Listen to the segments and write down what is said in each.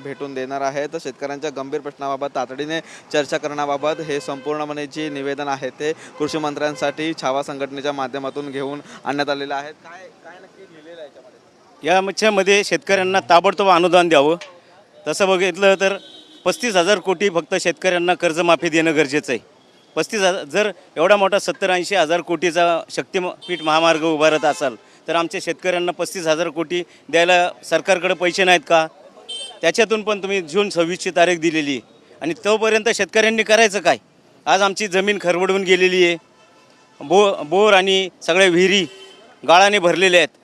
भेटून देणार आहे। तर शेतकऱ्यांच्या गंभीर प्रश्नाबाबत तातडीने चर्चा करण्याबाबत हे संपूर्णपणे जे निवेदन आहे ते कृषी मंत्र्यांसाठी छावा संघटनेच्या माध्यमातून घेऊन आणण्यात आलेलं आहे। काय काय नक्की लिहिलेलं आहे याच्यामध्ये? यामध्ये शेतकऱ्यांना ताबडतोब अनुदान द्यावं। तसं बघितलं तर 35,000 कोटी फक्त शेतकऱ्यांना कर्जमाफी देणं गरजेचं आहे। 35,000 जर एवढा मोठा 70-80 हजार कोटीचा शक्तिपीठ महामार्ग उभारत असाल तर आमच्या शेतकऱ्यांना 35,000 कोटी द्यायला सरकारकडे पैसे नाहीत का? त्याच्यातून पण तुम्ही जून 26ची तारीख दिलेली आहे आणि तोपर्यंत शेतकऱ्यांनी करायचं काय? आज आमची जमीन खरवडून गेलेली आहे। बोर आणि सगळ्या विहिरी गाळाने भरलेल्या आहेत।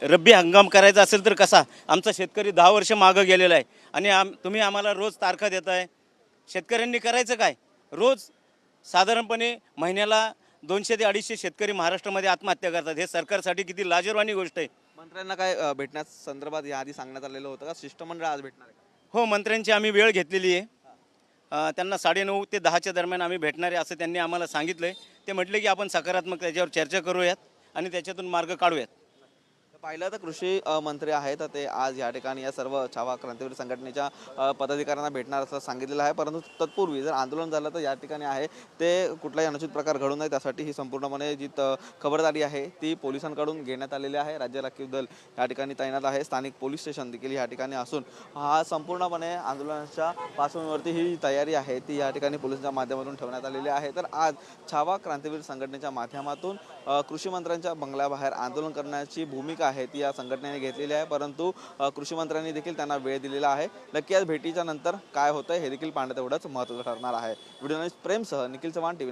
रब्बी हंगाम करायचा असेल तर कसा? आमचा शेतकरी 10 वर्ष मागं गेलेला आहे आणि तुम्ही आम्हाला रोज तारखा देताय। शेतकऱ्यांनी करायचं काय? रोज साधारणपणे महिन्याला 200 ते 250 शेतकरी महाराष्ट्रामध्ये आत्महत्या करतात। हे सरकारसाठी किती लाजिरवाणी गोष्ट आहे। मंत्र्यांना काय भेटण्यासंदर्भात याआधी सांगण्यात आलेलं होतं का? शिष्टमंडळ आज भेटणार आहे का? हो, मंत्र्यांची आम्ही वेळ घेतलेली आहे। त्यांना 9:30 ते 10च्या दरम्यान आम्ही भेटणार आहे असं त्यांनी आम्हाला सांगितलं आहे। ते म्हटले की आपण सकारात्मक त्याच्यावर चर्चा करूयात आणि त्याच्यातून मार्ग काढूयात। पाहिलं तर कृषी मंत्री आहेत ते आज या ठिकाणी या सर्व छावा क्रांतिवीर संघटनेच्या पदाधिकाऱ्यांना भेटणार असं सांगितलेलं आहे। परंतु तत्पूर्वी जर आंदोलन झालं तर या ठिकाणी आहे ते कुठलाही अनुचित प्रकार घडू नये त्यासाठी ही संपूर्णपणे जी खबरदारी आहे ती पोलिसांकडून घेण्यात आलेली आहे। राज्य राखीव दल या ठिकाणी तैनात आहे। स्थानिक पोलीस स्टेशन देखील या ठिकाणी असून हा संपूर्णपणे आंदोलनाच्या पार्श्वभूमीवरती ही तयारी आहे ती या ठिकाणी पोलिसांच्या माध्यमातून ठेवण्यात आलेली आहे। तर आज छावा क्रांतिवीर संघटनेच्या माध्यमातून कृषी मंत्र्यांच्या बंगल्याबाहेर आंदोलन करण्याची भूमिका आहे ती या संघटनेने घेतलेली आहे। परंतु कृषी मंत्र्यांनी देखील त्यांना वेळ दिलेला आहे। नक्की आज भेटीच्या नंतर काय होतंय हे देखील पाहणं तेवढंच महत्त्वाचं ठरणार आहे। व्हिडिओ जर्नलिस्ट प्रेमसह निखिल चव्हाण, TV9।